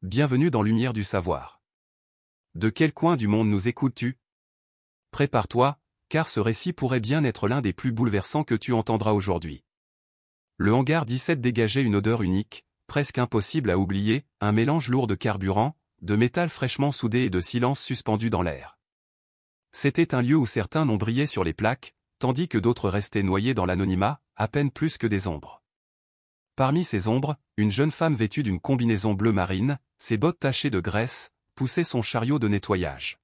bienvenue dans Lumière du Savoir. De quel coin du monde nous écoutes-tu? Prépare-toi, car ce récit pourrait bien être l'un des plus bouleversants que tu entendras aujourd'hui. Le hangar 17 dégageait une odeur unique, presque impossible à oublier, un mélange lourd de carburant, de métal fraîchement soudé et de silence suspendu dans l'air. C'était un lieu où certains noms brillaient sur les plaques, tandis que d'autres restaient noyés dans l'anonymat, à peine plus que des ombres. Parmi ces ombres, une jeune femme vêtue d'une combinaison bleu marine, ses bottes tachées de graisse, poussait son chariot de nettoyage.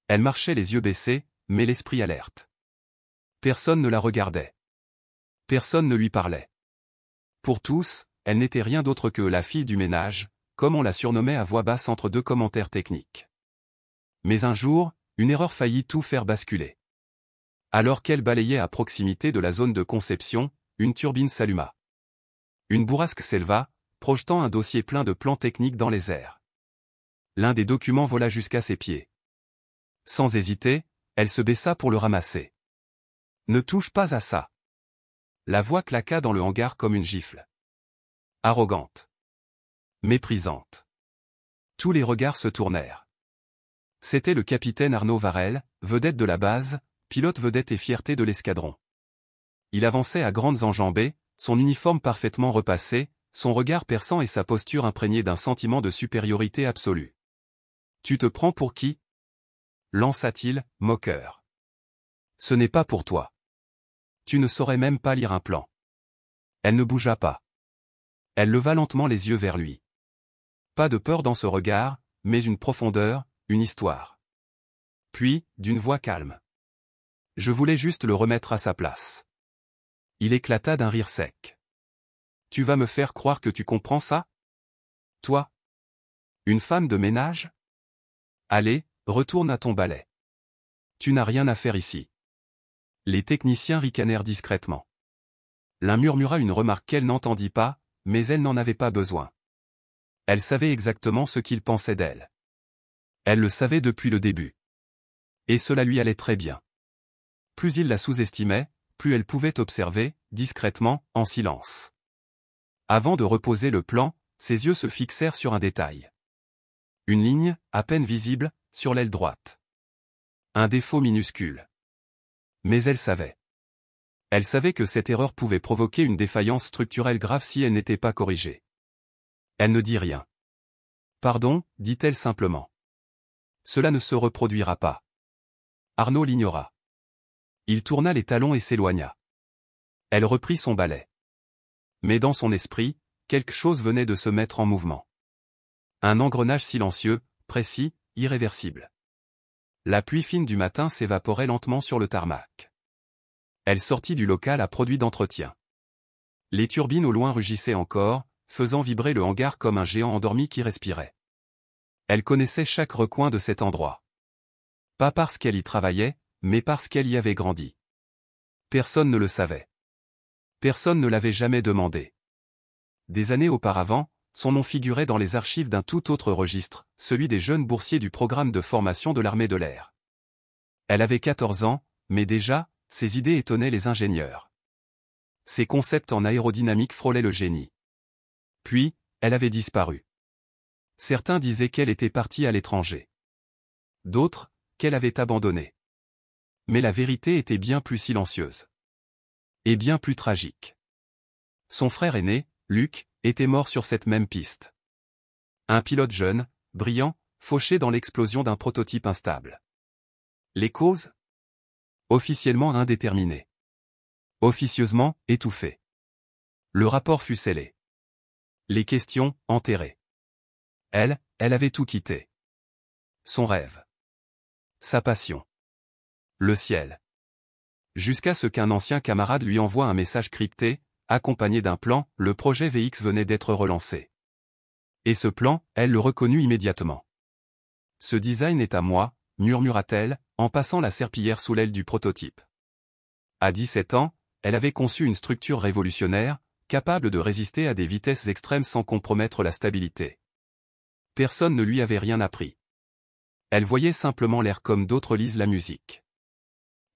Elle marchait les yeux baissés, mais l'esprit alerte. Personne ne la regardait. Personne ne lui parlait. Pour tous, elle n'était rien d'autre que la fille du ménage, comme on la surnommait à voix basse entre deux commentaires techniques. Mais un jour, une erreur faillit tout faire basculer. Alors qu'elle balayait à proximité de la zone de conception, une turbine s'alluma. Une bourrasque s'éleva, projetant un dossier plein de plans techniques dans les airs. L'un des documents vola jusqu'à ses pieds. Sans hésiter, elle se baissa pour le ramasser. « Ne touche pas à ça !» La voix claqua dans le hangar comme une gifle. Arrogante. Méprisante. Tous les regards se tournèrent. C'était le capitaine Arnaud Varel, vedette de la base, pilote vedette et fierté de l'escadron. Il avançait à grandes enjambées, son uniforme parfaitement repassé, son regard perçant et sa posture imprégnée d'un sentiment de supériorité absolue. « Tu te prends pour qui » lança-t-il, moqueur. « Ce n'est pas pour toi. Tu ne saurais même pas lire un plan. » Elle ne bougea pas. Elle leva lentement les yeux vers lui. Pas de peur dans ce regard, mais une profondeur, une histoire. Puis, d'une voix calme. « Je voulais juste le remettre à sa place. » Il éclata d'un rire sec. « Tu vas me faire croire que tu comprends ça? Toi? Une femme de ménage? Allez, retourne à ton balai. Tu n'as rien à faire ici. » Les techniciens ricanèrent discrètement. L'un murmura une remarque qu'elle n'entendit pas, mais elle n'en avait pas besoin. Elle savait exactement ce qu'il pensait d'elle. Elle le savait depuis le début. Et cela lui allait très bien. Plus il la sous-estimait, plus elle pouvait observer, discrètement, en silence. Avant de reposer le plan, ses yeux se fixèrent sur un détail. Une ligne, à peine visible, sur l'aile droite. Un défaut minuscule. Mais elle savait. Elle savait que cette erreur pouvait provoquer une défaillance structurelle grave si elle n'était pas corrigée. Elle ne dit rien. « Pardon » dit-elle simplement. « Cela ne se reproduira pas. » Arnaud l'ignora. Il tourna les talons et s'éloigna. Elle reprit son balai. Mais dans son esprit, quelque chose venait de se mettre en mouvement. Un engrenage silencieux, précis, irréversible. La pluie fine du matin s'évaporait lentement sur le tarmac. Elle sortit du local à produit d'entretien. Les turbines au loin rugissaient encore, faisant vibrer le hangar comme un géant endormi qui respirait. Elle connaissait chaque recoin de cet endroit. Pas parce qu'elle y travaillait, mais parce qu'elle y avait grandi. Personne ne le savait. Personne ne l'avait jamais demandé. Des années auparavant, son nom figurait dans les archives d'un tout autre registre, celui des jeunes boursiers du programme de formation de l'armée de l'air. Elle avait 14 ans, mais déjà, ses idées étonnaient les ingénieurs. Ses concepts en aérodynamique frôlaient le génie. Puis, elle avait disparu. Certains disaient qu'elle était partie à l'étranger. D'autres, qu'elle avait abandonné. Mais la vérité était bien plus silencieuse. Et bien plus tragique. Son frère aîné, Luc, était mort sur cette même piste. Un pilote jeune, brillant, fauché dans l'explosion d'un prototype instable. Les causes? Officiellement indéterminées. Officieusement, étouffées. Le rapport fut scellé. Les questions, enterrées. Elle avait tout quitté. Son rêve. Sa passion. Le ciel. Jusqu'à ce qu'un ancien camarade lui envoie un message crypté, accompagné d'un plan, le projet VX venait d'être relancé. Et ce plan, elle le reconnut immédiatement. « Ce design est à moi », murmura-t-elle, en passant la serpillière sous l'aile du prototype. À 17 ans, elle avait conçu une structure révolutionnaire, capable de résister à des vitesses extrêmes sans compromettre la stabilité. Personne ne lui avait rien appris. Elle voyait simplement l'air comme d'autres lisent la musique.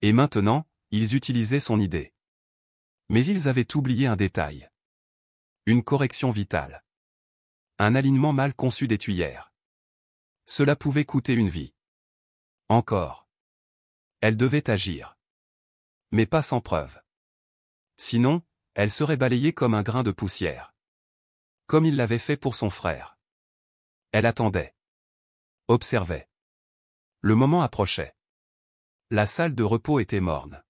Et maintenant, ils utilisaient son idée. Mais ils avaient oublié un détail. Une correction vitale. Un alignement mal conçu des tuyères. Cela pouvait coûter une vie. Encore. Elle devait agir. Mais pas sans preuve. Sinon, elle serait balayée comme un grain de poussière. Comme il l'avait fait pour son frère. Elle attendait. Observait. Le moment approchait. La salle de repos était morne.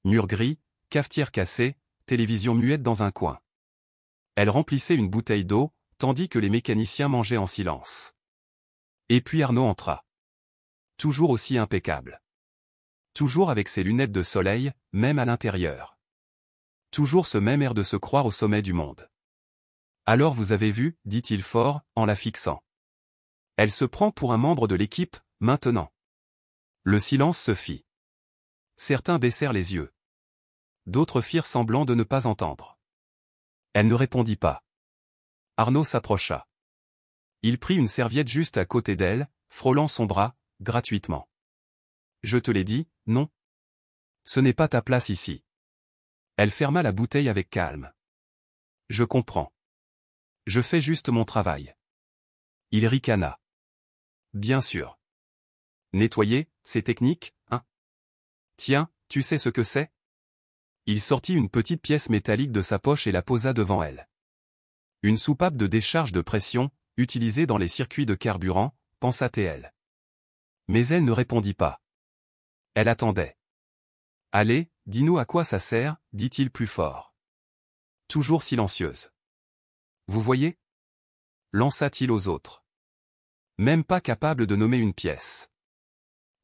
Mur gris, cafetière cassée, télévision muette dans un coin. Elle remplissait une bouteille d'eau, tandis que les mécaniciens mangeaient en silence. Et puis Arnaud entra. Toujours aussi impeccable. Toujours avec ses lunettes de soleil, même à l'intérieur. Toujours ce même air de se croire au sommet du monde. Alors vous avez vu, dit-il fort, en la fixant. Elle se prend pour un membre de l'équipe, maintenant. Le silence se fit. Certains baissèrent les yeux. D'autres firent semblant de ne pas entendre. Elle ne répondit pas. Arnaud s'approcha. Il prit une serviette juste à côté d'elle, frôlant son bras, gratuitement. Je te l'ai dit, non. Ce n'est pas ta place ici. Elle ferma la bouteille avec calme. Je comprends. Je fais juste mon travail. Il ricana. Bien sûr. Nettoyer, c'est technique, hein? Tiens, tu sais ce que c'est? Il sortit une petite pièce métallique de sa poche et la posa devant elle. Une soupape de décharge de pression, utilisée dans les circuits de carburant, pensa-t-elle. Mais elle ne répondit pas. Elle attendait. Allez, dis-nous à quoi ça sert, dit-il plus fort. Toujours silencieuse. Vous voyez? Lança-t-il aux autres. Même pas capable de nommer une pièce.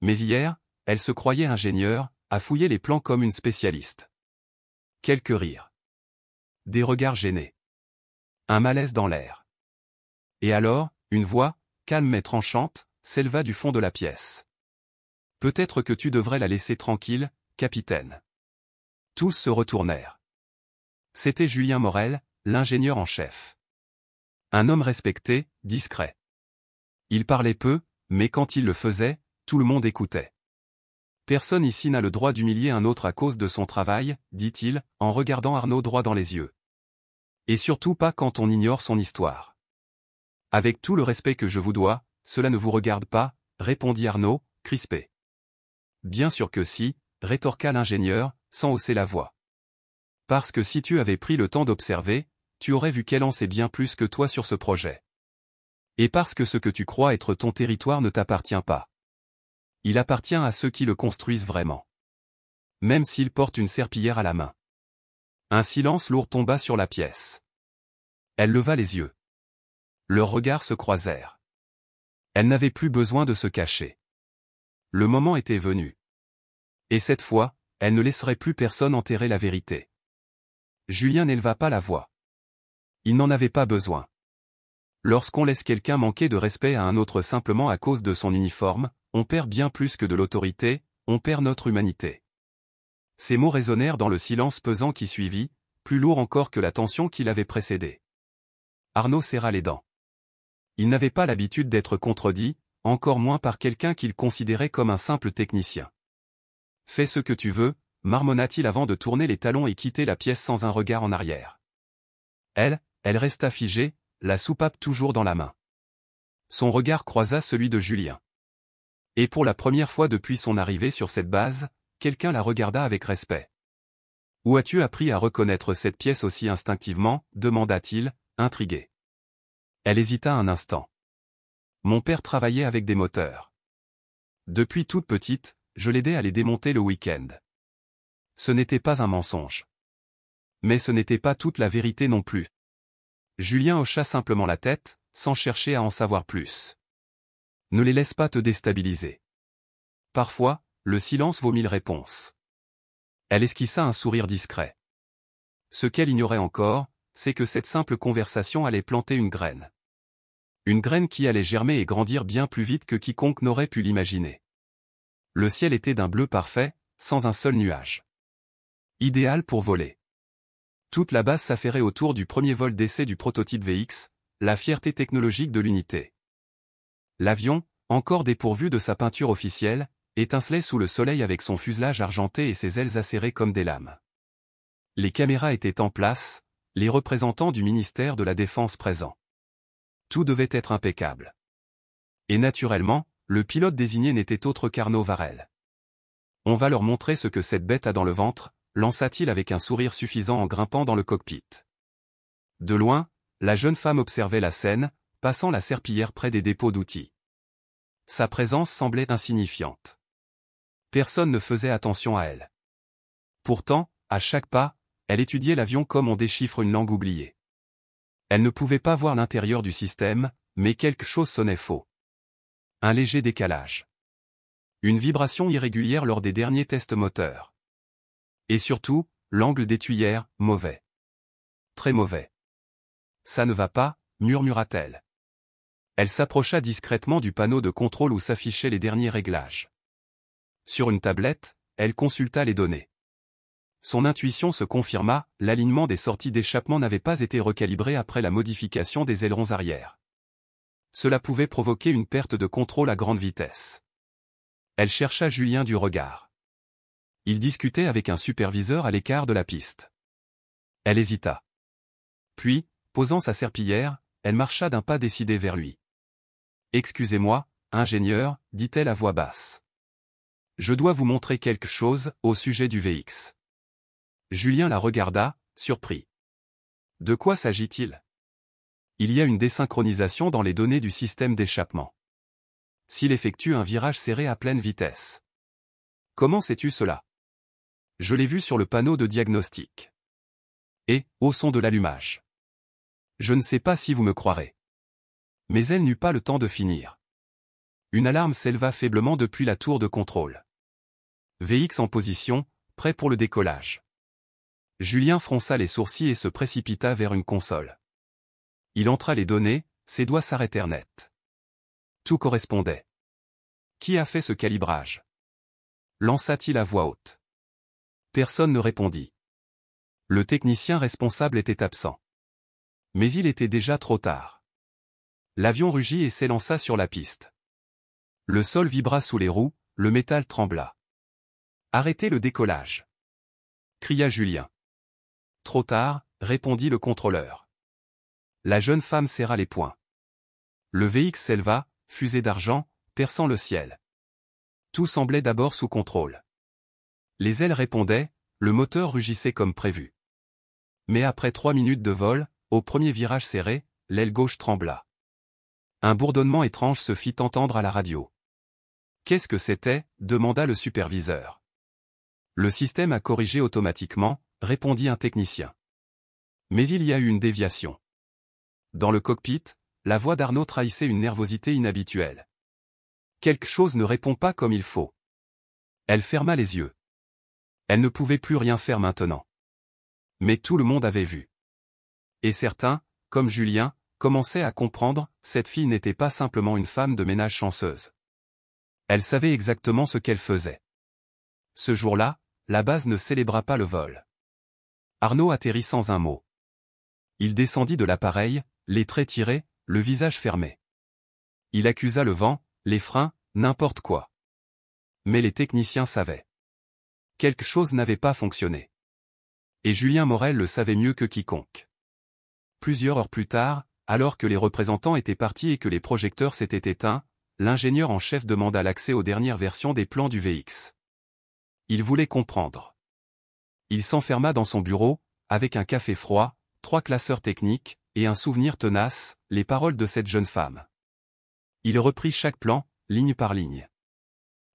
Mais hier, elle se croyait ingénieure, à fouiller les plans comme une spécialiste. Quelques rires. Des regards gênés. Un malaise dans l'air. Et alors, une voix, calme mais tranchante, s'éleva du fond de la pièce. Peut-être que tu devrais la laisser tranquille, capitaine. Tous se retournèrent. C'était Julien Morel, l'ingénieur en chef. Un homme respecté, discret. Il parlait peu, mais quand il le faisait, tout le monde écoutait. Personne ici n'a le droit d'humilier un autre à cause de son travail, dit-il, en regardant Arnaud droit dans les yeux. Et surtout pas quand on ignore son histoire. Avec tout le respect que je vous dois, cela ne vous regarde pas, répondit Arnaud, crispé. Bien sûr que si, rétorqua l'ingénieur, sans hausser la voix. Parce que si tu avais pris le temps d'observer, tu aurais vu qu'elle en sait bien plus que toi sur ce projet. Et parce que ce que tu crois être ton territoire ne t'appartient pas. Il appartient à ceux qui le construisent vraiment. Même s'ils portent une serpillière à la main. Un silence lourd tomba sur la pièce. Elle leva les yeux. Leurs regards se croisèrent. Elle n'avait plus besoin de se cacher. Le moment était venu. Et cette fois, elle ne laisserait plus personne enterrer la vérité. Julien n'éleva pas la voix. Il n'en avait pas besoin. Lorsqu'on laisse quelqu'un manquer de respect à un autre simplement à cause de son uniforme, on perd bien plus que de l'autorité, on perd notre humanité. Ces mots résonnèrent dans le silence pesant qui suivit, plus lourd encore que la tension qui l'avait précédé. Arnaud serra les dents. Il n'avait pas l'habitude d'être contredit, encore moins par quelqu'un qu'il considérait comme un simple technicien. « Fais ce que tu veux », marmonna-t-il avant de tourner les talons et quitter la pièce sans un regard en arrière. Elle resta figée, la soupape toujours dans la main. Son regard croisa celui de Julien. Et pour la première fois depuis son arrivée sur cette base, quelqu'un la regarda avec respect. « Où as-tu appris à reconnaître cette pièce aussi instinctivement » demanda-t-il, intrigué. Elle hésita un instant. « Mon père travaillait avec des moteurs. Depuis toute petite, je l'aidais à les démonter le week-end. » Ce n'était pas un mensonge. Mais ce n'était pas toute la vérité non plus. Julien hocha simplement la tête, sans chercher à en savoir plus. Ne les laisse pas te déstabiliser. Parfois, le silence vaut 1000 réponses. Elle esquissa un sourire discret. Ce qu'elle ignorait encore, c'est que cette simple conversation allait planter une graine. Une graine qui allait germer et grandir bien plus vite que quiconque n'aurait pu l'imaginer. Le ciel était d'un bleu parfait, sans un seul nuage. Idéal pour voler. Toute la base s'affairait autour du premier vol d'essai du prototype VX, la fierté technologique de l'unité. L'avion, encore dépourvu de sa peinture officielle, étincelait sous le soleil avec son fuselage argenté et ses ailes acérées comme des lames. Les caméras étaient en place, les représentants du ministère de la Défense présents. Tout devait être impeccable. Et naturellement, le pilote désigné n'était autre qu'Arnaud Varel. On va leur montrer ce que cette bête a dans le ventre, lança-t-il avec un sourire suffisant en grimpant dans le cockpit. De loin, la jeune femme observait la scène, passant la serpillière près des dépôts d'outils. Sa présence semblait insignifiante. Personne ne faisait attention à elle. Pourtant, à chaque pas, elle étudiait l'avion comme on déchiffre une langue oubliée. Elle ne pouvait pas voir l'intérieur du système, mais quelque chose sonnait faux. Un léger décalage. Une vibration irrégulière lors des derniers tests moteurs. Et surtout, l'angle des tuyères, mauvais. Très mauvais. Ça ne va pas, murmura-t-elle. Elle s'approcha discrètement du panneau de contrôle où s'affichaient les derniers réglages. Sur une tablette, elle consulta les données. Son intuition se confirma, l'alignement des sorties d'échappement n'avait pas été recalibré après la modification des ailerons arrière. Cela pouvait provoquer une perte de contrôle à grande vitesse. Elle chercha Julien du regard. Il discutait avec un superviseur à l'écart de la piste. Elle hésita. Puis, posant sa serpillière, elle marcha d'un pas décidé vers lui. « Excusez-moi, ingénieur, dit-elle à voix basse. Je dois vous montrer quelque chose au sujet du VX. » Julien la regarda, surpris. De quoi s'agit-il? Il y a une désynchronisation dans les données du système d'échappement. S'il effectue un virage serré à pleine vitesse. Comment sais-tu cela? Je l'ai vu sur le panneau de diagnostic. Et, au son de l'allumage. Je ne sais pas si vous me croirez. Mais elle n'eut pas le temps de finir. Une alarme s'éleva faiblement depuis la tour de contrôle. VX en position, prêt pour le décollage. Julien fronça les sourcils et se précipita vers une console. Il entra les données, ses doigts s'arrêtèrent net. Tout correspondait. Qui a fait ce calibrage? Lança-t-il à voix haute. Personne ne répondit. Le technicien responsable était absent. Mais il était déjà trop tard. L'avion rugit et s'élança sur la piste. Le sol vibra sous les roues, le métal trembla. Arrêtez le décollage! Cria Julien. Trop tard, répondit le contrôleur. La jeune femme serra les poings. Le VX s'éleva, fusée d'argent, perçant le ciel. Tout semblait d'abord sous contrôle. Les ailes répondaient, le moteur rugissait comme prévu. Mais après 3 minutes de vol, au premier virage serré, l'aile gauche trembla. Un bourdonnement étrange se fit entendre à la radio. Qu'est-ce que c'était? Demanda le superviseur. Le système a corrigé automatiquement, répondit un technicien. Mais il y a eu une déviation. Dans le cockpit, la voix d'Arnaud trahissait une nervosité inhabituelle. Quelque chose ne répond pas comme il faut. Elle ferma les yeux. Elle ne pouvait plus rien faire maintenant. Mais tout le monde avait vu. Et certains, comme Julien, commençaient à comprendre, cette fille n'était pas simplement une femme de ménage chanceuse. Elle savait exactement ce qu'elle faisait. Ce jour-là, la base ne célébra pas le vol. Arnaud atterrit sans un mot. Il descendit de l'appareil, les traits tirés, le visage fermé. Il accusa le vent, les freins, n'importe quoi. Mais les techniciens savaient. Quelque chose n'avait pas fonctionné. Et Julien Morel le savait mieux que quiconque. Plusieurs heures plus tard, alors que les représentants étaient partis et que les projecteurs s'étaient éteints, l'ingénieur en chef demanda l'accès aux dernières versions des plans du VX. Il voulait comprendre. Il s'enferma dans son bureau, avec un café froid, 3 classeurs techniques, et un souvenir tenace, les paroles de cette jeune femme. Il reprit chaque plan, ligne par ligne.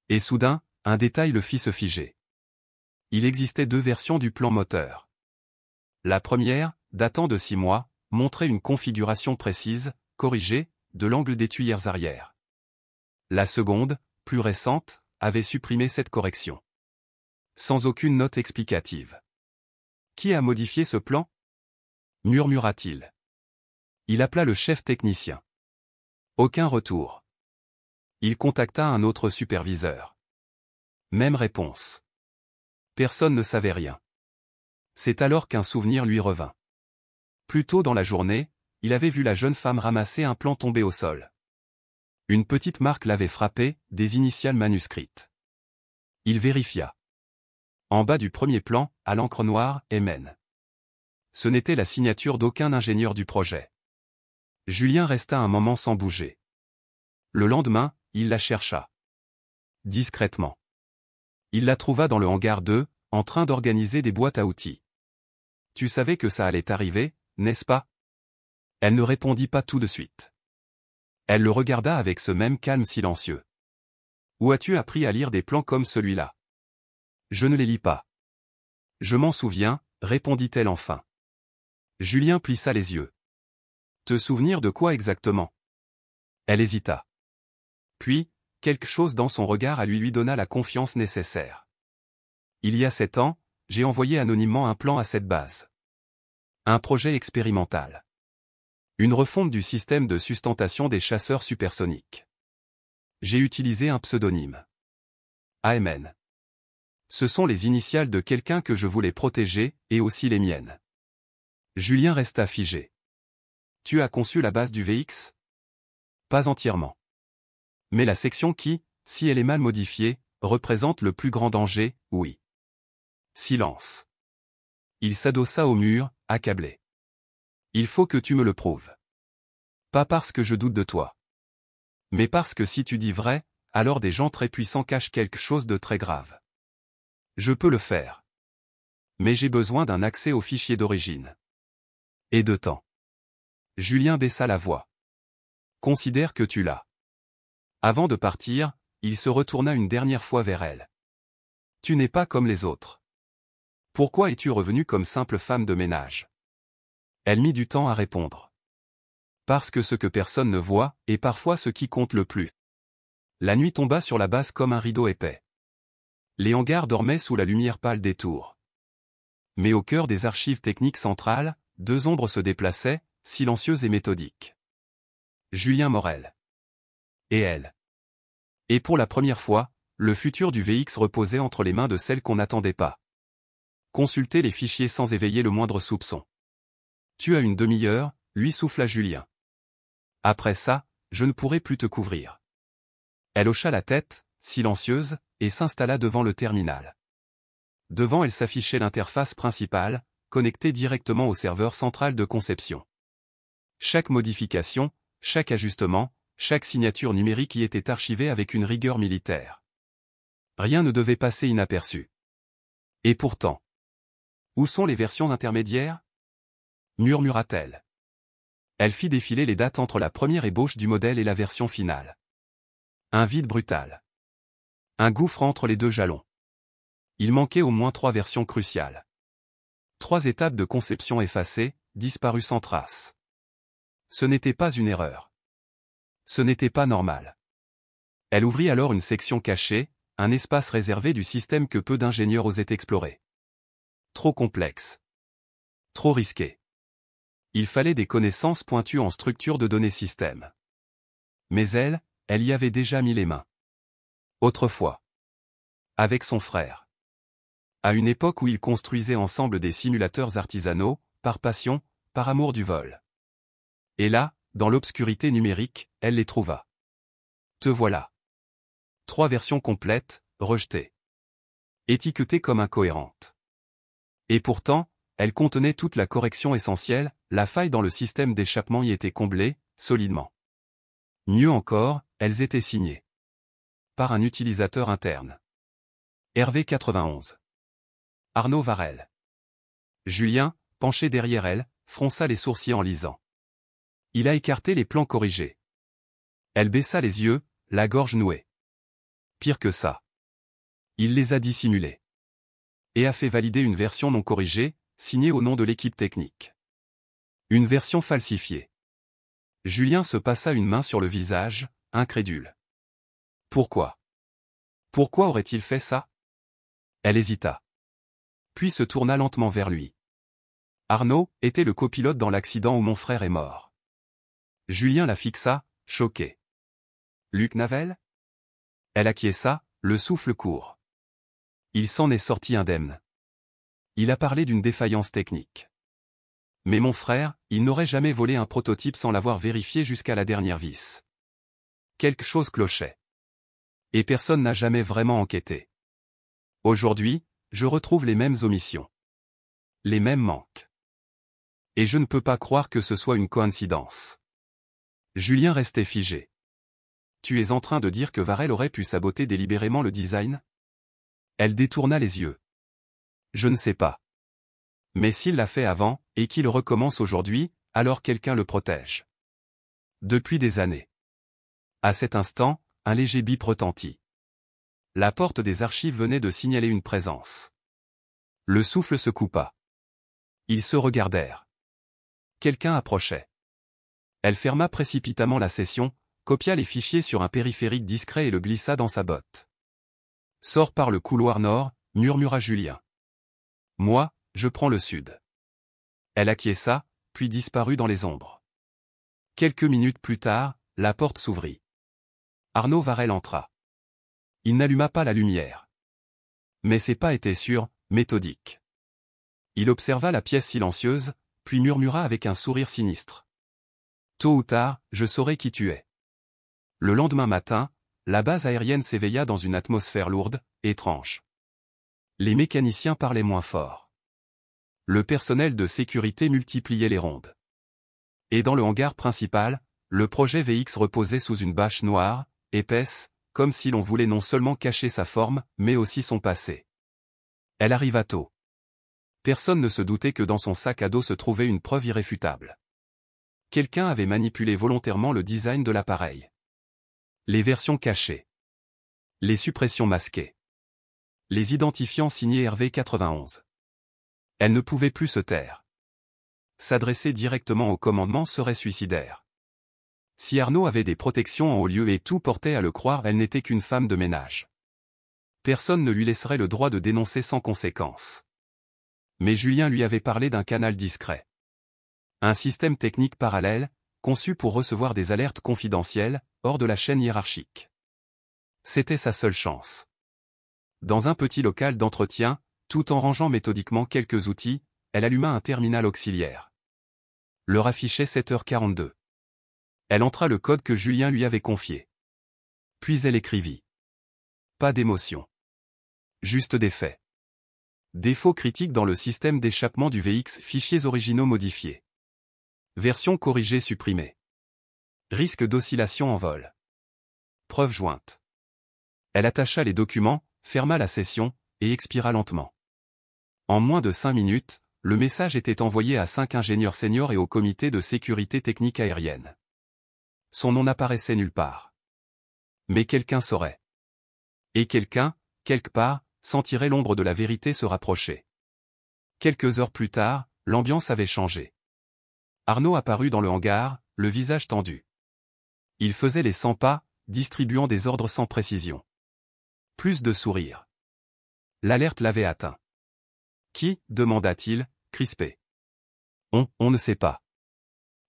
Et soudain, un détail le fit se figer. Il existait 2 versions du plan moteur. La première, datant de 6 mois, montrait une configuration précise, corrigée, de l'angle des tuyères arrière. La seconde, plus récente, avait supprimé cette correction. Sans aucune note explicative. Qui a modifié ce plan? Murmura-t-il. Il appela le chef technicien. Aucun retour. Il contacta un autre superviseur. Même réponse. Personne ne savait rien. C'est alors qu'un souvenir lui revint. Plus tôt dans la journée, il avait vu la jeune femme ramasser un plan tombé au sol. Une petite marque l'avait frappé, des initiales manuscrites. Il vérifia. En bas du premier plan, à l'encre noire, MN. Ce n'était la signature d'aucun ingénieur du projet. Julien resta un moment sans bouger. Le lendemain, il la chercha. Discrètement. Il la trouva dans le hangar 2, en train d'organiser des boîtes à outils. « Tu savais que ça allait arriver, n'est-ce pas ?» Elle ne répondit pas tout de suite. Elle le regarda avec ce même calme silencieux. « Où as-tu appris à lire des plans comme celui-là ? » « Je ne les lis pas. »« Je m'en souviens, » répondit-elle enfin. Julien plissa les yeux. « Te souvenir de quoi exactement ?» Elle hésita. Puis, quelque chose dans son regard à lui donna la confiance nécessaire. « Il y a 7 ans, j'ai envoyé anonymement un plan à cette base. Un projet expérimental. Une refonte du système de sustentation des chasseurs supersoniques. J'ai utilisé un pseudonyme. AMN. Ce sont les initiales de quelqu'un que je voulais protéger, et aussi les miennes. » Julien resta figé. « Tu as conçu la base du VX ? » Pas entièrement. Mais la section qui, si elle est mal modifiée, représente le plus grand danger, oui. Silence. Il s'adossa au mur, accablé. « Il faut que tu me le prouves. Pas parce que je doute de toi. Mais parce que si tu dis vrai, alors des gens très puissants cachent quelque chose de très grave. Je peux le faire. Mais j'ai besoin d'un accès au fichier d'origine. Et de temps. » Julien baissa la voix. « Considère que tu l'as. » Avant de partir, il se retourna une dernière fois vers elle. « Tu n'es pas comme les autres. Pourquoi es-tu revenue comme simple femme de ménage ?» Elle mit du temps à répondre. « Parce que ce que personne ne voit est parfois ce qui compte le plus. » La nuit tomba sur la base comme un rideau épais. Les hangars dormaient sous la lumière pâle des tours. Mais au cœur des archives techniques centrales, 2 ombres se déplaçaient, silencieuses et méthodiques. Julien Morel. Et elle. Et pour la première fois, le futur du VX reposait entre les mains de celle qu'on n'attendait pas. Consulter les fichiers sans éveiller le moindre soupçon. « Tu as une demi-heure, » lui souffla Julien. « Après ça, je ne pourrai plus te couvrir. » Elle hocha la tête, silencieuse, et s'installa devant le terminal. Devant elle s'affichait l'interface principale, connectée directement au serveur central de conception. Chaque modification, chaque ajustement, chaque signature numérique y était archivée avec une rigueur militaire. Rien ne devait passer inaperçu. Et pourtant. Où sont les versions intermédiaires ? Murmura-t-elle. Elle fit défiler les dates entre la première ébauche du modèle et la version finale. Un vide brutal. Un gouffre entre les 2 jalons. Il manquait au moins 3 versions cruciales. 3 étapes de conception effacées, disparues sans trace. Ce n'était pas une erreur. Ce n'était pas normal. Elle ouvrit alors une section cachée, un espace réservé du système que peu d'ingénieurs osaient explorer. Trop complexe. Trop risqué. Il fallait des connaissances pointues en structure de données système. Mais elle y avait déjà mis les mains. Autrefois. Avec son frère. À une époque où ils construisaient ensemble des simulateurs artisanaux, par passion, par amour du vol. Et là, dans l'obscurité numérique, elle les trouva. Te voilà. 3 versions complètes, rejetées. Étiquetées comme incohérentes. Et pourtant, elles contenaient toute la correction essentielle, la faille dans le système d'échappement y était comblée, solidement. Mieux encore, elles étaient signées. Par un utilisateur interne. Hervé 91. Arnaud Varel. Julien, penché derrière elle, fronça les sourcils en lisant. Il a écarté les plans corrigés. Elle baissa les yeux, la gorge nouée. Pire que ça. Il les a dissimulés. Et a fait valider une version non corrigée, signée au nom de l'équipe technique. Une version falsifiée. Julien se passa une main sur le visage, incrédule. Pourquoi ? Pourquoi aurait-il fait ça ? Elle hésita. Puis se tourna lentement vers lui. Arnaud était le copilote dans l'accident où mon frère est mort. Julien la fixa, choqué. Luc Navel ? Elle acquiesça, le souffle court. Il s'en est sorti indemne. Il a parlé d'une défaillance technique. Mais mon frère, il n'aurait jamais volé un prototype sans l'avoir vérifié jusqu'à la dernière vis. Quelque chose clochait. Et personne n'a jamais vraiment enquêté. Aujourd'hui, je retrouve les mêmes omissions. Les mêmes manques. Et je ne peux pas croire que ce soit une coïncidence. Julien restait figé. Tu es en train de dire que Varel aurait pu saboter délibérément le design? Elle détourna les yeux. Je ne sais pas. Mais s'il l'a fait avant, et qu'il recommence aujourd'hui, alors quelqu'un le protège. Depuis des années. À cet instant, un léger bip retentit. La porte des archives venait de signaler une présence. Le souffle se coupa. Ils se regardèrent. Quelqu'un approchait. Elle ferma précipitamment la session, copia les fichiers sur un périphérique discret et le glissa dans sa botte. Sors par le couloir nord, murmura Julien. Moi, je prends le sud. Elle acquiesça, puis disparut dans les ombres. Quelques minutes plus tard, la porte s'ouvrit. Arnaud Varel entra. Il n'alluma pas la lumière. Mais ses pas étaient sûrs, méthodiques. Il observa la pièce silencieuse, puis murmura avec un sourire sinistre. Tôt ou tard, je saurai qui tu es. Le lendemain matin, la base aérienne s'éveilla dans une atmosphère lourde, étrange. Les mécaniciens parlaient moins fort. Le personnel de sécurité multipliait les rondes. Et dans le hangar principal, le projet VX reposait sous une bâche noire, épaisse, comme si l'on voulait non seulement cacher sa forme, mais aussi son passé. Elle arriva tôt. Personne ne se doutait que dans son sac à dos se trouvait une preuve irréfutable. Quelqu'un avait manipulé volontairement le design de l'appareil. Les versions cachées. Les suppressions masquées. Les identifiants signés Hervé 91. Elle ne pouvait plus se taire. S'adresser directement au commandement serait suicidaire. Si Arnaud avait des protections en haut lieu et tout portait à le croire, elle n'était qu'une femme de ménage. Personne ne lui laisserait le droit de dénoncer sans conséquence. Mais Julien lui avait parlé d'un canal discret. Un système technique parallèle, conçu pour recevoir des alertes confidentielles, hors de la chaîne hiérarchique. C'était sa seule chance. Dans un petit local d'entretien, tout en rangeant méthodiquement quelques outils, elle alluma un terminal auxiliaire. L'heure affichait 7h42. Elle entra le code que Julien lui avait confié. Puis elle écrivit. Pas d'émotion. Juste des faits. Défaut critique dans le système d'échappement du VX, fichiers originaux modifiés. Version corrigée supprimée. Risque d'oscillation en vol. Preuve jointe. Elle attacha les documents, ferma la session, et expira lentement. En moins de 5 minutes, le message était envoyé à 5 ingénieurs seniors et au comité de sécurité technique aérienne. Son nom n'apparaissait nulle part. Mais quelqu'un saurait. Et quelqu'un, quelque part, sentirait l'ombre de la vérité se rapprocher. Quelques heures plus tard, l'ambiance avait changé. Arnaud apparut dans le hangar, le visage tendu. Il faisait les 100 pas, distribuant des ordres sans précision. Plus de sourires. L'alerte l'avait atteint. Qui, demanda-t-il, crispé. On ne sait pas.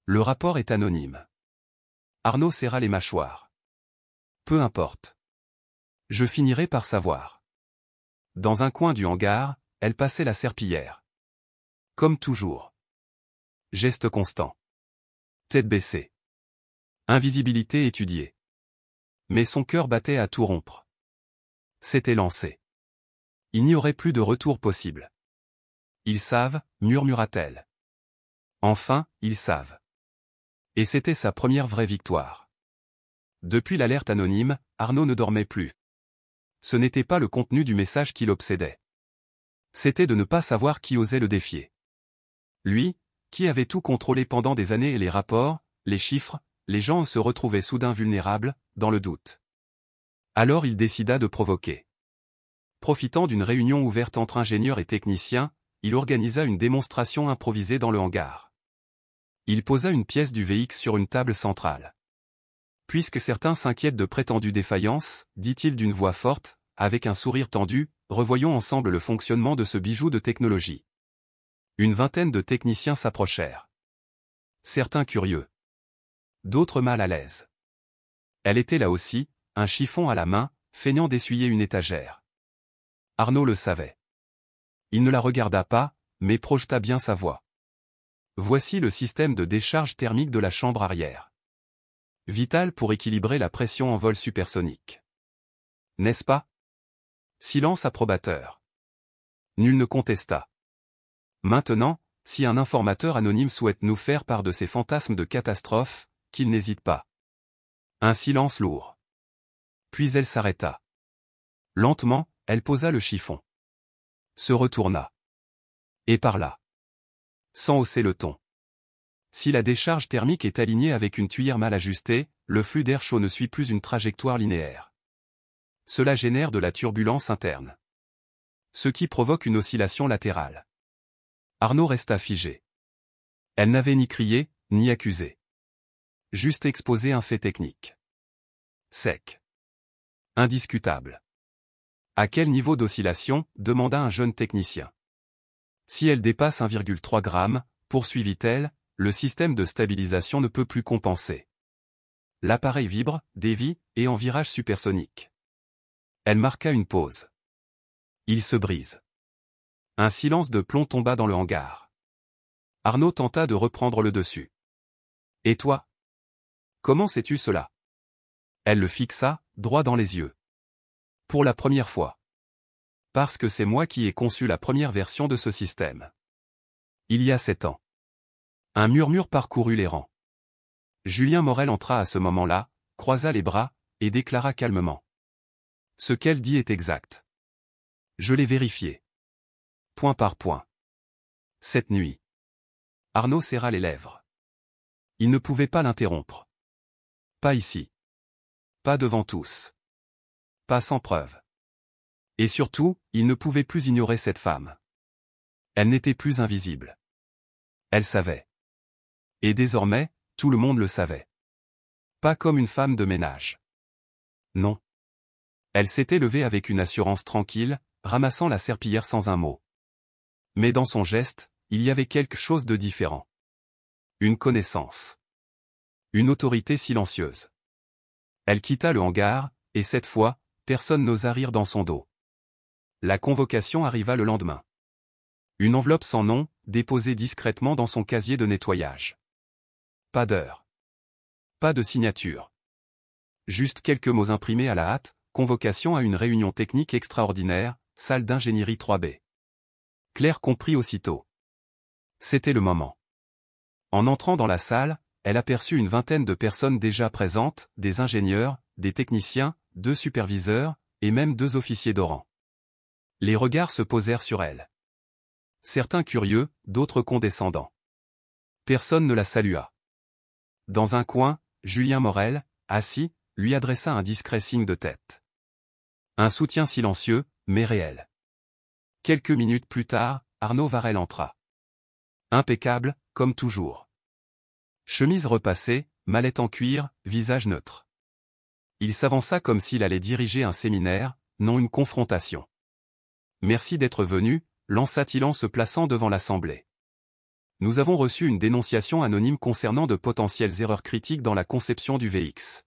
Le rapport est anonyme. Arnaud serra les mâchoires. Peu importe. Je finirai par savoir. Dans un coin du hangar, elle passait la serpillière. Comme toujours. Geste constant. Tête baissée. Invisibilité étudiée. Mais son cœur battait à tout rompre. C'était lancé. Il n'y aurait plus de retour possible. Ils savent, murmura-t-elle. Enfin, ils savent. Et c'était sa première vraie victoire. Depuis l'alerte anonyme, Arnaud ne dormait plus. Ce n'était pas le contenu du message qui l'obsédait. C'était de ne pas savoir qui osait le défier. Lui, qui avait tout contrôlé pendant des années et les rapports, les chiffres, les gens se retrouvaient soudain vulnérables, dans le doute. Alors il décida de provoquer. Profitant d'une réunion ouverte entre ingénieurs et techniciens, il organisa une démonstration improvisée dans le hangar. Il posa une pièce du VX sur une table centrale. Puisque certains s'inquiètent de prétendues défaillances, dit-il d'une voix forte, avec un sourire tendu, revoyons ensemble le fonctionnement de ce bijou de technologie. Une vingtaine de techniciens s'approchèrent. Certains curieux. D'autres mal à l'aise. Elle était là aussi, un chiffon à la main, feignant d'essuyer une étagère. Arnaud le savait. Il ne la regarda pas, mais projeta bien sa voix. Voici le système de décharge thermique de la chambre arrière. Vital pour équilibrer la pression en vol supersonique. N'est-ce pas? Silence approbateur. Nul ne contesta. Maintenant, si un informateur anonyme souhaite nous faire part de ses fantasmes de catastrophe, qu'il n'hésite pas. Un silence lourd. Puis elle s'arrêta. Lentement, elle posa le chiffon. Se retourna. Et parla. Sans hausser le ton. Si la décharge thermique est alignée avec une tuyère mal ajustée, le flux d'air chaud ne suit plus une trajectoire linéaire. Cela génère de la turbulence interne. Ce qui provoque une oscillation latérale. Arnaud resta figé. Elle n'avait ni crié, ni accusé. Juste exposé un fait technique. Sec. Indiscutable. À quel niveau d'oscillation, demanda un jeune technicien. Si elle dépasse 1,3 g, poursuivit-elle, le système de stabilisation ne peut plus compenser. L'appareil vibre, dévie, et en virage supersonique. Elle marqua une pause. Il se brise. Un silence de plomb tomba dans le hangar. Arnaud tenta de reprendre le dessus. Et toi? Comment sais-tu cela? Elle le fixa, droit dans les yeux. Pour la première fois. Parce que c'est moi qui ai conçu la première version de ce système. Il y a 7 ans. Un murmure parcourut les rangs. Julien Morel entra à ce moment-là, croisa les bras, et déclara calmement. Ce qu'elle dit est exact. Je l'ai vérifié. Point par point. Cette nuit. Arnaud serra les lèvres. Il ne pouvait pas l'interrompre. Pas ici. Pas devant tous. Pas sans preuve. Et surtout, il ne pouvait plus ignorer cette femme. Elle n'était plus invisible. Elle savait. Et désormais, tout le monde le savait. Pas comme une femme de ménage. Non. Elle s'était levée avec une assurance tranquille, ramassant la serpillière sans un mot. Mais dans son geste, il y avait quelque chose de différent. Une connaissance. Une autorité silencieuse. Elle quitta le hangar, et cette fois, personne n'osa rire dans son dos. La convocation arriva le lendemain. Une enveloppe sans nom, déposée discrètement dans son casier de nettoyage. Pas d'heure. Pas de signature. Juste quelques mots imprimés à la hâte, convocation à une réunion technique extraordinaire, salle d'ingénierie 3B. Claire comprit aussitôt. C'était le moment. En entrant dans la salle, elle aperçut une vingtaine de personnes déjà présentes, des ingénieurs, des techniciens, 2 superviseurs, et même 2 officiers de rang. Les regards se posèrent sur elle. Certains curieux, d'autres condescendants. Personne ne la salua. Dans un coin, Julien Morel, assis, lui adressa un discret signe de tête. Un soutien silencieux, mais réel. Quelques minutes plus tard, Arnaud Varel entra. Impeccable, comme toujours. Chemise repassée, mallette en cuir, visage neutre. Il s'avança comme s'il allait diriger un séminaire, non une confrontation. Merci d'être venu, lança-t-il en se plaçant devant l'assemblée. Nous avons reçu une dénonciation anonyme concernant de potentielles erreurs critiques dans la conception du VX.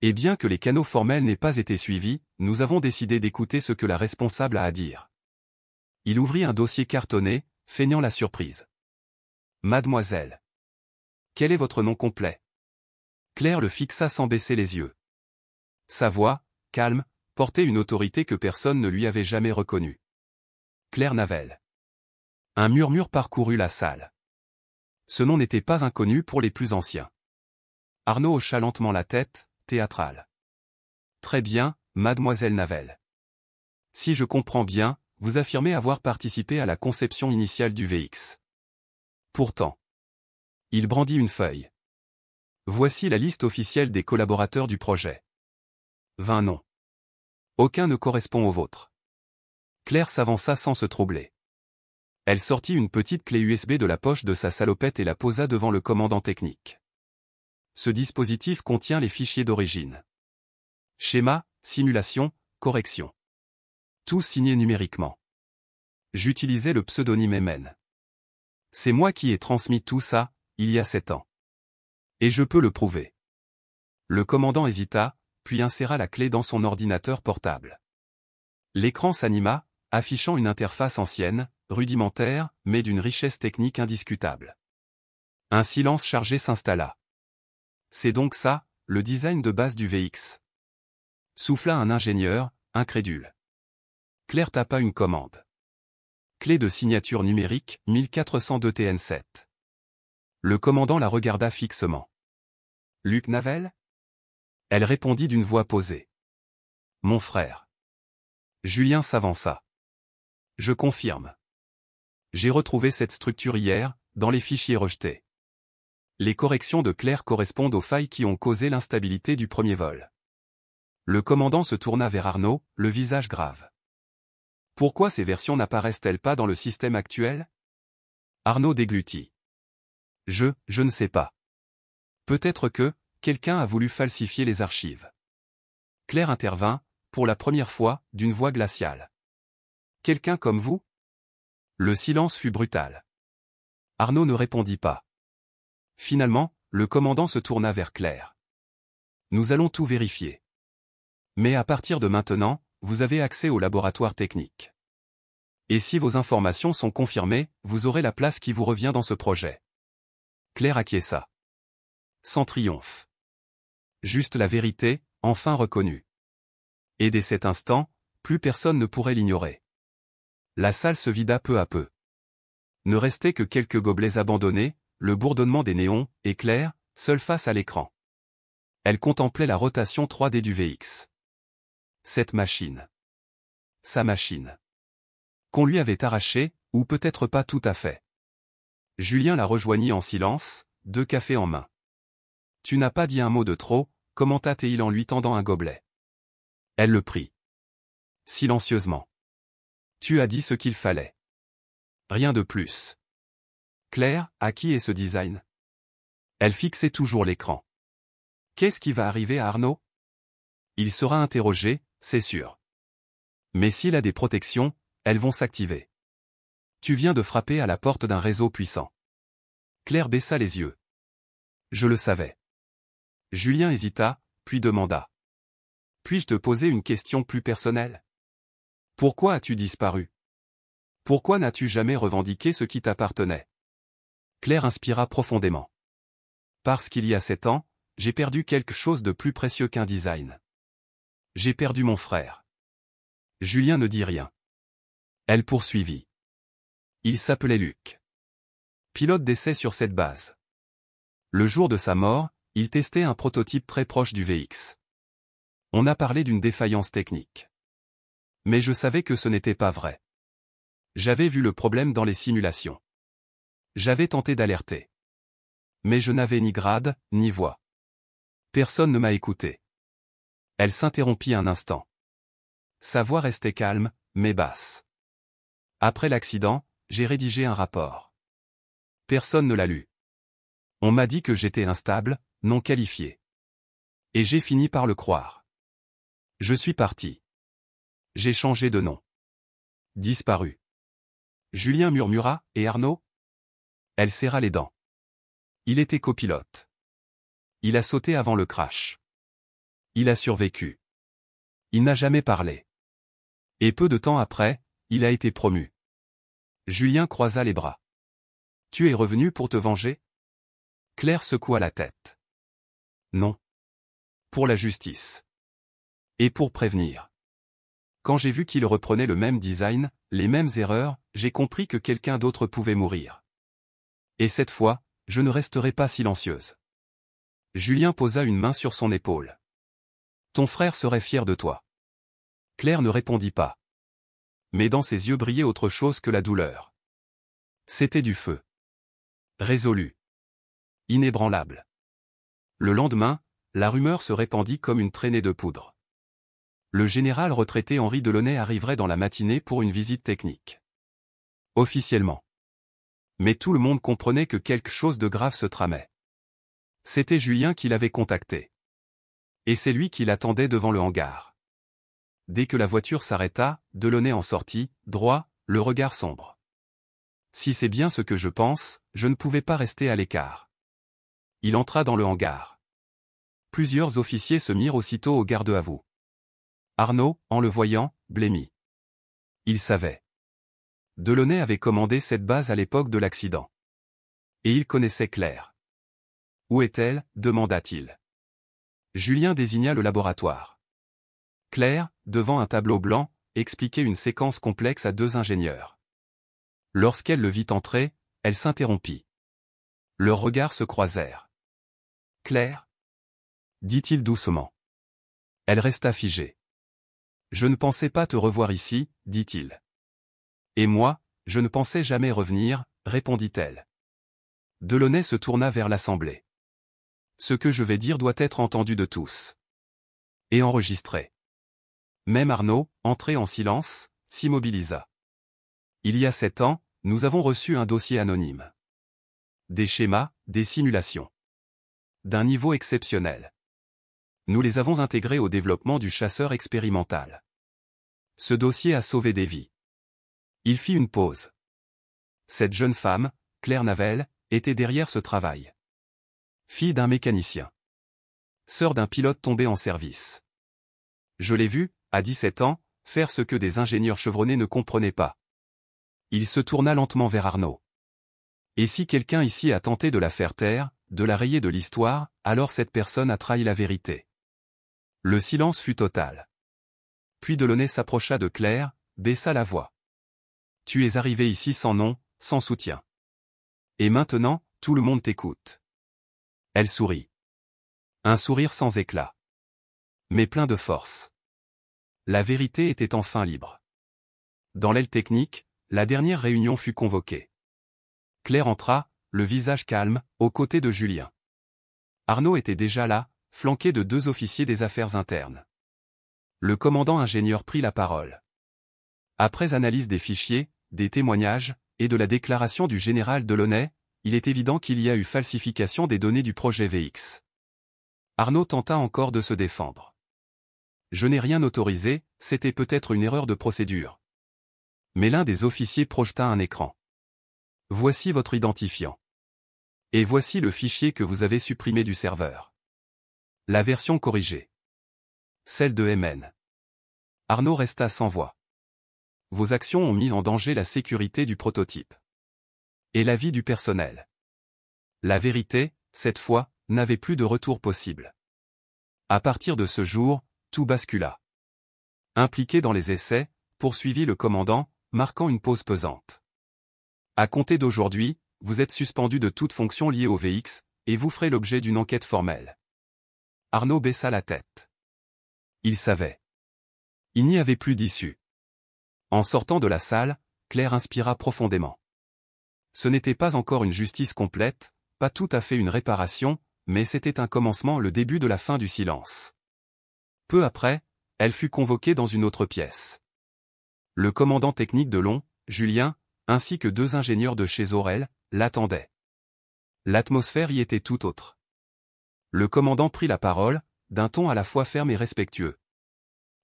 Et bien que les canaux formels n'aient pas été suivis, nous avons décidé d'écouter ce que la responsable a à dire. Il ouvrit un dossier cartonné, feignant la surprise. Mademoiselle. Quel est votre nom complet? Claire le fixa sans baisser les yeux. Sa voix, calme, portait une autorité que personne ne lui avait jamais reconnue. Claire Navel. Un murmure parcourut la salle. Ce nom n'était pas inconnu pour les plus anciens. Arnaud hocha lentement la tête, théâtral. Très bien, mademoiselle Navel. Si je comprends bien, vous affirmez avoir participé à la conception initiale du VX. Pourtant. Il brandit une feuille. Voici la liste officielle des collaborateurs du projet. 20 noms. Aucun ne correspond au vôtre. Claire s'avança sans se troubler. Elle sortit une petite clé USB de la poche de sa salopette et la posa devant le commandant technique. Ce dispositif contient les fichiers d'origine. Schéma, simulation, correction. Tout signé numériquement. J'utilisais le pseudonyme MN. C'est moi qui ai transmis tout ça, il y a 7 ans. Et je peux le prouver. Le commandant hésita, puis inséra la clé dans son ordinateur portable. L'écran s'anima, affichant une interface ancienne, rudimentaire, mais d'une richesse technique indiscutable. Un silence chargé s'installa. C'est donc ça, le design de base du VX. Souffla un ingénieur, incrédule. Claire tapa une commande. Clé de signature numérique, 1402 TN7. Le commandant la regarda fixement. Luc Navel? Elle répondit d'une voix posée. Mon frère. Julien s'avança. Je confirme. J'ai retrouvé cette structure hier, dans les fichiers rejetés. Les corrections de Claire correspondent aux failles qui ont causé l'instabilité du premier vol. Le commandant se tourna vers Arnaud, le visage grave. Pourquoi ces versions n'apparaissent-elles pas dans le système actuel? Arnaud déglutit. Je ne sais pas. Peut-être que, quelqu'un a voulu falsifier les archives. Claire intervint, pour la première fois, d'une voix glaciale. Quelqu'un comme vous? Le silence fut brutal. Arnaud ne répondit pas. Finalement, le commandant se tourna vers Claire. Nous allons tout vérifier. Mais à partir de maintenant, vous avez accès au laboratoire technique. Et si vos informations sont confirmées, vous aurez la place qui vous revient dans ce projet. Claire acquiesça. Sans triomphe. Juste la vérité, enfin reconnue. Et dès cet instant, plus personne ne pourrait l'ignorer. La salle se vida peu à peu. Ne restait que quelques gobelets abandonnés, le bourdonnement des néons, et Claire, seule face à l'écran. Elle contemplait la rotation 3D du VX. Cette machine. Sa machine. Qu'on lui avait arrachée, ou peut-être pas tout à fait. Julien la rejoignit en silence, 2 cafés en main. Tu n'as pas dit un mot de trop, commenta-t-il en lui tendant un gobelet. Elle le prit. Silencieusement. Tu as dit ce qu'il fallait. Rien de plus. Claire, à qui est ce design? Elle fixait toujours l'écran. Qu'est-ce qui va arriver à Arnaud? Il sera interrogé, c'est sûr. Mais s'il a des protections, elles vont s'activer. Tu viens de frapper à la porte d'un réseau puissant. Claire baissa les yeux. Je le savais. Julien hésita, puis demanda. Puis-je te poser une question plus personnelle? Pourquoi as-tu disparu? Pourquoi n'as-tu jamais revendiqué ce qui t'appartenait? Claire inspira profondément. Parce qu'il y a 7 ans, j'ai perdu quelque chose de plus précieux qu'un design. J'ai perdu mon frère. Julien ne dit rien. Elle poursuivit. Il s'appelait Luc. Pilote d'essai sur cette base. Le jour de sa mort, il testait un prototype très proche du VX. On a parlé d'une défaillance technique. Mais je savais que ce n'était pas vrai. J'avais vu le problème dans les simulations. J'avais tenté d'alerter. Mais je n'avais ni grade, ni voix. Personne ne m'a écouté. Elle s'interrompit un instant. Sa voix restait calme, mais basse. Après l'accident, j'ai rédigé un rapport. Personne ne l'a lu. On m'a dit que j'étais instable, non qualifié. Et j'ai fini par le croire. Je suis parti. J'ai changé de nom. Disparu. Julien murmura, et Arnaud? Elle serra les dents. Il était copilote. Il a sauté avant le crash. Il a survécu. Il n'a jamais parlé. Et peu de temps après, il a été promu. Julien croisa les bras. Tu es revenu pour te venger? Claire secoua la tête. Non. Pour la justice. Et pour prévenir. Quand j'ai vu qu'il reprenait le même design, les mêmes erreurs, j'ai compris que quelqu'un d'autre pouvait mourir. Et cette fois, je ne resterai pas silencieuse. Julien posa une main sur son épaule. Ton frère serait fier de toi. Claire ne répondit pas. Mais dans ses yeux brillait autre chose que la douleur. C'était du feu. Résolu. Inébranlable. Le lendemain, la rumeur se répandit comme une traînée de poudre. Le général retraité Henri Delaunay arriverait dans la matinée pour une visite technique. Officiellement. Mais tout le monde comprenait que quelque chose de grave se tramait. C'était Julien qui l'avait contacté. Et c'est lui qui l'attendait devant le hangar. Dès que la voiture s'arrêta, Delaunay en sortit, droit, le regard sombre. Si c'est bien ce que je pense, je ne pouvais pas rester à l'écart. Il entra dans le hangar. Plusieurs officiers se mirent aussitôt au garde-à-vous. Arnaud, en le voyant, blêmit. Il savait. Delaunay avait commandé cette base à l'époque de l'accident. Et il connaissait Claire. Où est-elle? Demanda-t-il. Julien désigna le laboratoire. Claire, devant un tableau blanc, expliquait une séquence complexe à 2 ingénieurs. Lorsqu'elle le vit entrer, elle s'interrompit. Leurs regards se croisèrent. Claire? dit-il doucement. Elle resta figée. Je ne pensais pas te revoir ici, dit-il. Et moi, je ne pensais jamais revenir, répondit-elle. Delaunay se tourna vers l'assemblée. Ce que je vais dire doit être entendu de tous. Et enregistré. Même Arnaud, entré en silence, s'immobilisa. Il y a 7 ans, nous avons reçu un dossier anonyme. Des schémas, des simulations. D'un niveau exceptionnel. Nous les avons intégrés au développement du chasseur expérimental. Ce dossier a sauvé des vies. Il fit une pause. Cette jeune femme, Claire Navel, était derrière ce travail. Fille d'un mécanicien. Sœur d'un pilote tombé en service. Je l'ai vue, à 17 ans, faire ce que des ingénieurs chevronnés ne comprenaient pas. Il se tourna lentement vers Arnaud. Et si quelqu'un ici a tenté de la faire taire, de la rayer de l'histoire, alors cette personne a trahi la vérité. Le silence fut total. Puis Delaunay s'approcha de Claire, baissa la voix. Tu es arrivé ici sans nom, sans soutien. Et maintenant, tout le monde t'écoute. Elle sourit. Un sourire sans éclat. Mais plein de force. La vérité était enfin libre. Dans l'aile technique, la dernière réunion fut convoquée. Claire entra, le visage calme, aux côtés de Julien. Arnaud était déjà là, flanqué de 2 officiers des affaires internes. Le commandant ingénieur prit la parole. Après analyse des fichiers, des témoignages, et de la déclaration du général Delaunay, il est évident qu'il y a eu falsification des données du projet VX. Arnaud tenta encore de se défendre. Je n'ai rien autorisé, c'était peut-être une erreur de procédure. Mais l'un des officiers projeta un écran. Voici votre identifiant. Et voici le fichier que vous avez supprimé du serveur. La version corrigée. Celle de MN. Arnaud resta sans voix. Vos actions ont mis en danger la sécurité du prototype. Et la vie du personnel. La vérité, cette fois, n'avait plus de retour possible. À partir de ce jour, tout bascula. Impliqué dans les essais, poursuivit le commandant, marquant une pause pesante. À compter d'aujourd'hui, vous êtes suspendu de toute fonction liée au VX, et vous ferez l'objet d'une enquête formelle. Arnaud baissa la tête. Il savait. Il n'y avait plus d'issue. En sortant de la salle, Claire inspira profondément. Ce n'était pas encore une justice complète, pas tout à fait une réparation, mais c'était un commencement, le début de la fin du silence. Peu après, elle fut convoquée dans une autre pièce. Le commandant technique de Long, Julien, ainsi que 2 ingénieurs de chez Aurel, l'attendaient. L'atmosphère y était tout autre. Le commandant prit la parole, d'un ton à la fois ferme et respectueux.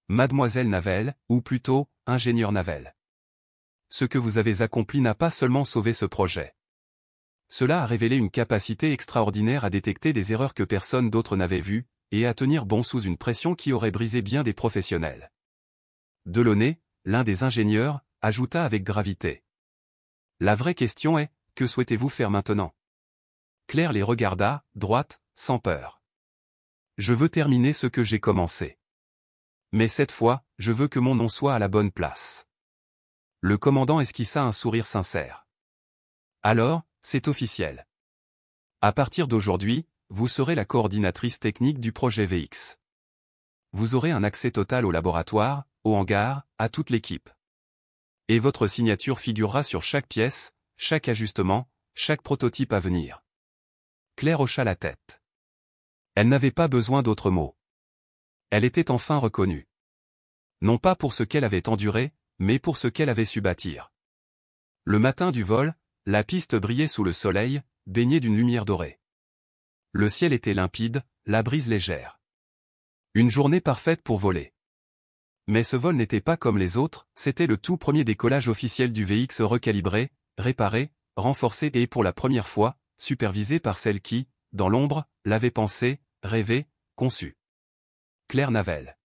Mademoiselle Navel, ou plutôt, ingénieur Navel. Ce que vous avez accompli n'a pas seulement sauvé ce projet. Cela a révélé une capacité extraordinaire à détecter des erreurs que personne d'autre n'avait vues, et à tenir bon sous une pression qui aurait brisé bien des professionnels. Delaunay, l'un des ingénieurs, ajouta avec gravité. La vraie question est, que souhaitez-vous faire maintenant? Claire les regarda, droite, sans peur. Je veux terminer ce que j'ai commencé. Mais cette fois, je veux que mon nom soit à la bonne place. Le commandant esquissa un sourire sincère. Alors, c'est officiel. À partir d'aujourd'hui, vous serez la coordinatrice technique du projet VX. Vous aurez un accès total au laboratoire, au hangar, à toute l'équipe. Et votre signature figurera sur chaque pièce, chaque ajustement, chaque prototype à venir. Claire hocha la tête. Elle n'avait pas besoin d'autres mots. Elle était enfin reconnue. Non pas pour ce qu'elle avait enduré, mais pour ce qu'elle avait su bâtir. Le matin du vol, la piste brillait sous le soleil, baignée d'une lumière dorée. Le ciel était limpide, la brise légère. Une journée parfaite pour voler. Mais ce vol n'était pas comme les autres, c'était le tout premier décollage officiel du VX recalibré, réparé, renforcé et pour la première fois, supervisé par celle qui, dans l'ombre, l'avait pensé, rêvé, conçu. Claire Navel.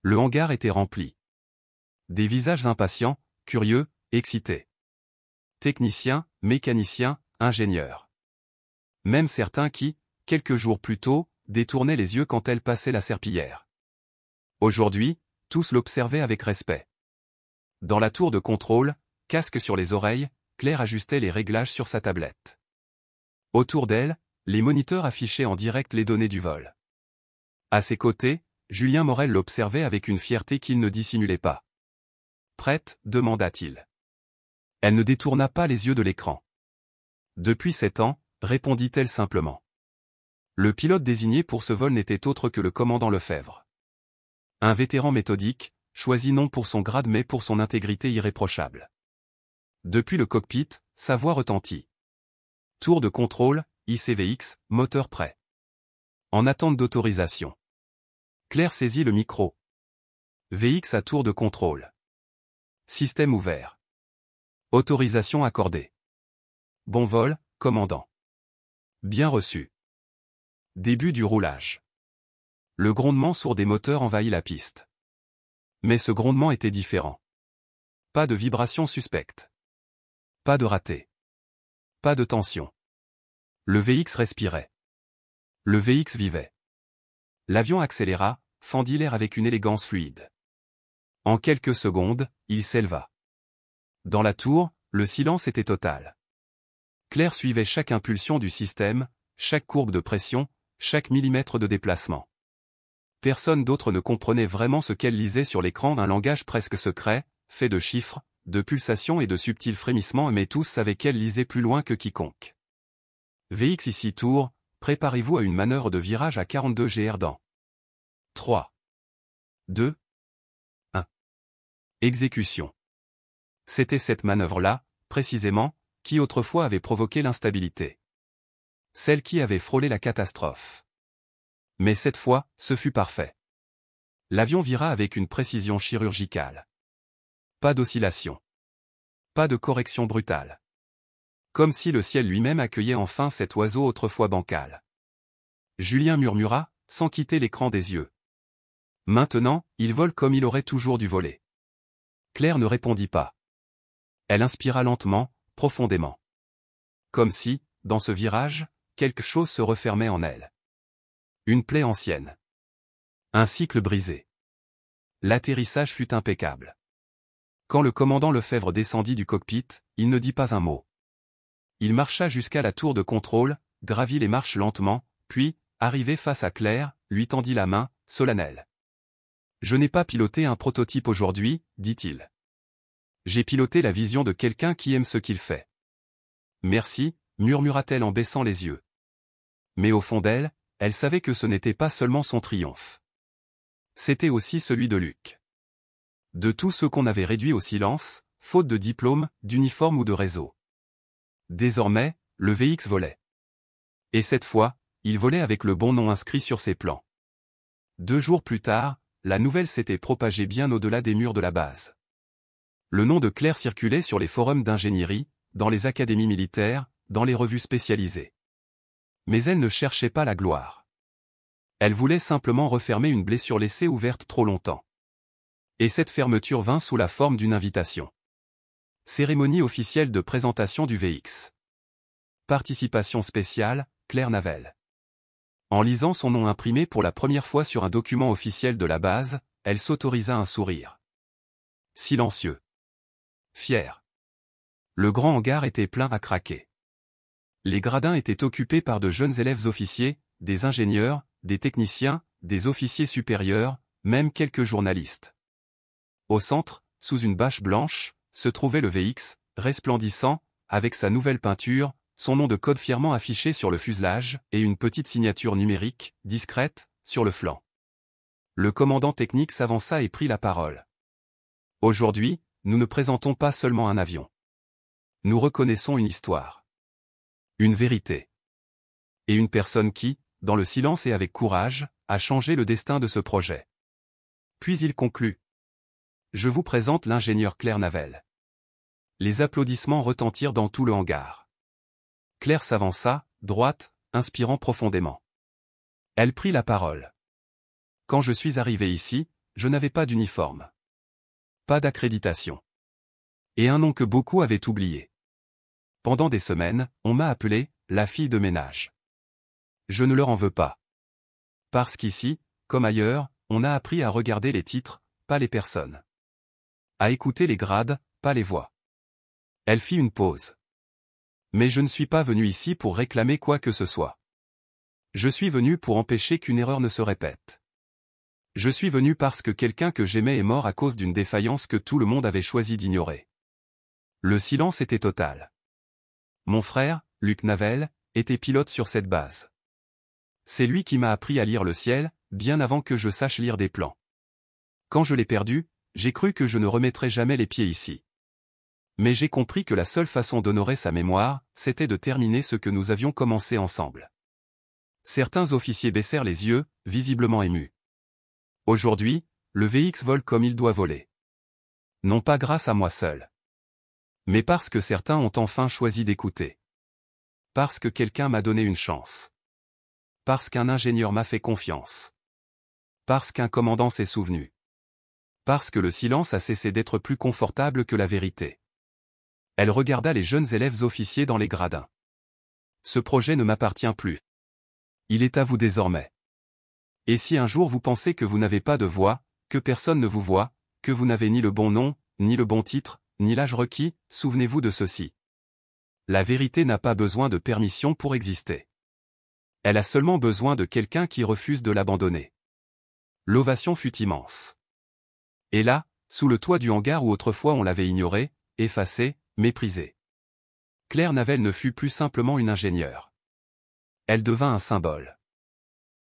Le hangar était rempli. Des visages impatients, curieux, excités. Techniciens, mécaniciens, ingénieurs. Même certains qui, quelques jours plus tôt, détournaient les yeux quand elle passait la serpillière. Aujourd'hui, tous l'observaient avec respect. Dans la tour de contrôle, casque sur les oreilles, Claire ajustait les réglages sur sa tablette. Autour d'elle, les moniteurs affichaient en direct les données du vol. À ses côtés, Julien Morel l'observait avec une fierté qu'il ne dissimulait pas. « Prête ?» demanda-t-il. Elle ne détourna pas les yeux de l'écran. « Depuis 7 ans, répondit-elle simplement. Le pilote désigné pour ce vol n'était autre que le commandant Lefebvre. Un vétéran méthodique, choisi non pour son grade mais pour son intégrité irréprochable. Depuis le cockpit, sa voix retentit. Tour de contrôle, ICVX, moteur prêt. En attente d'autorisation. Claire saisit le micro. VX à tour de contrôle. Système ouvert. Autorisation accordée. Bon vol, commandant. Bien reçu. Début du roulage. Le grondement sourd des moteurs envahit la piste. Mais ce grondement était différent. Pas de vibration suspecte. Pas de raté. Pas de tension. Le VX respirait. Le VX vivait. L'avion accéléra, fendit l'air avec une élégance fluide. En quelques secondes, il s'éleva. Dans la tour, le silence était total. Claire suivait chaque impulsion du système, chaque courbe de pression, chaque millimètre de déplacement. Personne d'autre ne comprenait vraiment ce qu'elle lisait sur l'écran, un langage presque secret, fait de chiffres, de pulsations et de subtils frémissements, mais tous savaient qu'elle lisait plus loin que quiconque. VX ici tour, préparez-vous à une manœuvre de virage à 42 GR dans 3, 2, 1. Exécution. C'était cette manœuvre-là, précisément, qui autrefois avait provoqué l'instabilité. Celle qui avait frôlé la catastrophe. Mais cette fois, ce fut parfait. L'avion vira avec une précision chirurgicale. Pas d'oscillation. Pas de correction brutale. Comme si le ciel lui-même accueillait enfin cet oiseau autrefois bancal. Julien murmura, sans quitter l'écran des yeux. Maintenant, il vole comme il aurait toujours dû voler. Claire ne répondit pas. Elle inspira lentement, profondément. Comme si, dans ce virage, quelque chose se refermait en elle. Une plaie ancienne. Un cycle brisé. L'atterrissage fut impeccable. Quand le commandant Lefebvre descendit du cockpit, il ne dit pas un mot. Il marcha jusqu'à la tour de contrôle, gravit les marches lentement, puis, arrivé face à Claire, lui tendit la main, solennelle. « Je n'ai pas piloté un prototype aujourd'hui, dit-il. J'ai piloté la vision de quelqu'un qui aime ce qu'il fait. » Merci, murmura-t-elle en baissant les yeux. Mais au fond d'elle, elle savait que ce n'était pas seulement son triomphe. C'était aussi celui de Luc. De tous ceux qu'on avait réduits au silence, faute de diplôme, d'uniforme ou de réseau. Désormais, le VX volait. Et cette fois, il volait avec le bon nom inscrit sur ses plans. 2 jours plus tard, la nouvelle s'était propagée bien au-delà des murs de la base. Le nom de Claire circulait sur les forums d'ingénierie, dans les académies militaires, dans les revues spécialisées. Mais elle ne cherchait pas la gloire. Elle voulait simplement refermer une blessure laissée ouverte trop longtemps. Et cette fermeture vint sous la forme d'une invitation. Cérémonie officielle de présentation du VX. Participation spéciale, Claire Navel. En lisant son nom imprimé pour la première fois sur un document officiel de la base, elle s'autorisa un sourire. Silencieux. Fier. Le grand hangar était plein à craquer. Les gradins étaient occupés par de jeunes élèves officiers, des ingénieurs, des techniciens, des officiers supérieurs, même quelques journalistes. Au centre, sous une bâche blanche, se trouvait le VX, resplendissant, avec sa nouvelle peinture, son nom de code fièrement affiché sur le fuselage, et une petite signature numérique, discrète, sur le flanc. Le commandant technique s'avança et prit la parole. Aujourd'hui, nous ne présentons pas seulement un avion. Nous reconnaissons une histoire. Une vérité. Et une personne qui, dans le silence et avec courage, a changé le destin de ce projet. Puis il conclut. Je vous présente l'ingénieur Claire Navel. Les applaudissements retentirent dans tout le hangar. Claire s'avança, droite, inspirant profondément. Elle prit la parole. Quand je suis arrivé ici, je n'avais pas d'uniforme. Pas d'accréditation. Et un nom que beaucoup avaient oublié. Pendant des semaines, on m'a appelé « la fille de ménage ». Je ne leur en veux pas. Parce qu'ici, comme ailleurs, on a appris à regarder les titres, pas les personnes. À écouter les grades, pas les voix. Elle fit une pause. Mais je ne suis pas venu ici pour réclamer quoi que ce soit. Je suis venu pour empêcher qu'une erreur ne se répète. Je suis venu parce que quelqu'un que j'aimais est mort à cause d'une défaillance que tout le monde avait choisi d'ignorer. Le silence était total. Mon frère, Luc Navel, était pilote sur cette base. C'est lui qui m'a appris à lire le ciel, bien avant que je sache lire des plans. Quand je l'ai perdu, j'ai cru que je ne remettrais jamais les pieds ici. Mais j'ai compris que la seule façon d'honorer sa mémoire, c'était de terminer ce que nous avions commencé ensemble. Certains officiers baissèrent les yeux, visiblement émus. Aujourd'hui, le VX vole comme il doit voler. Non pas grâce à moi seul. Mais parce que certains ont enfin choisi d'écouter. Parce que quelqu'un m'a donné une chance. Parce qu'un ingénieur m'a fait confiance. Parce qu'un commandant s'est souvenu. Parce que le silence a cessé d'être plus confortable que la vérité. Elle regarda les jeunes élèves officiers dans les gradins. Ce projet ne m'appartient plus. Il est à vous désormais. Et si un jour vous pensez que vous n'avez pas de voix, que personne ne vous voit, que vous n'avez ni le bon nom, ni le bon titre, ni l'âge requis, souvenez-vous de ceci. La vérité n'a pas besoin de permission pour exister. Elle a seulement besoin de quelqu'un qui refuse de l'abandonner. L'ovation fut immense. Et là, sous le toit du hangar où autrefois on l'avait ignoré, effacé, méprisé. Claire Navel ne fut plus simplement une ingénieure. Elle devint un symbole.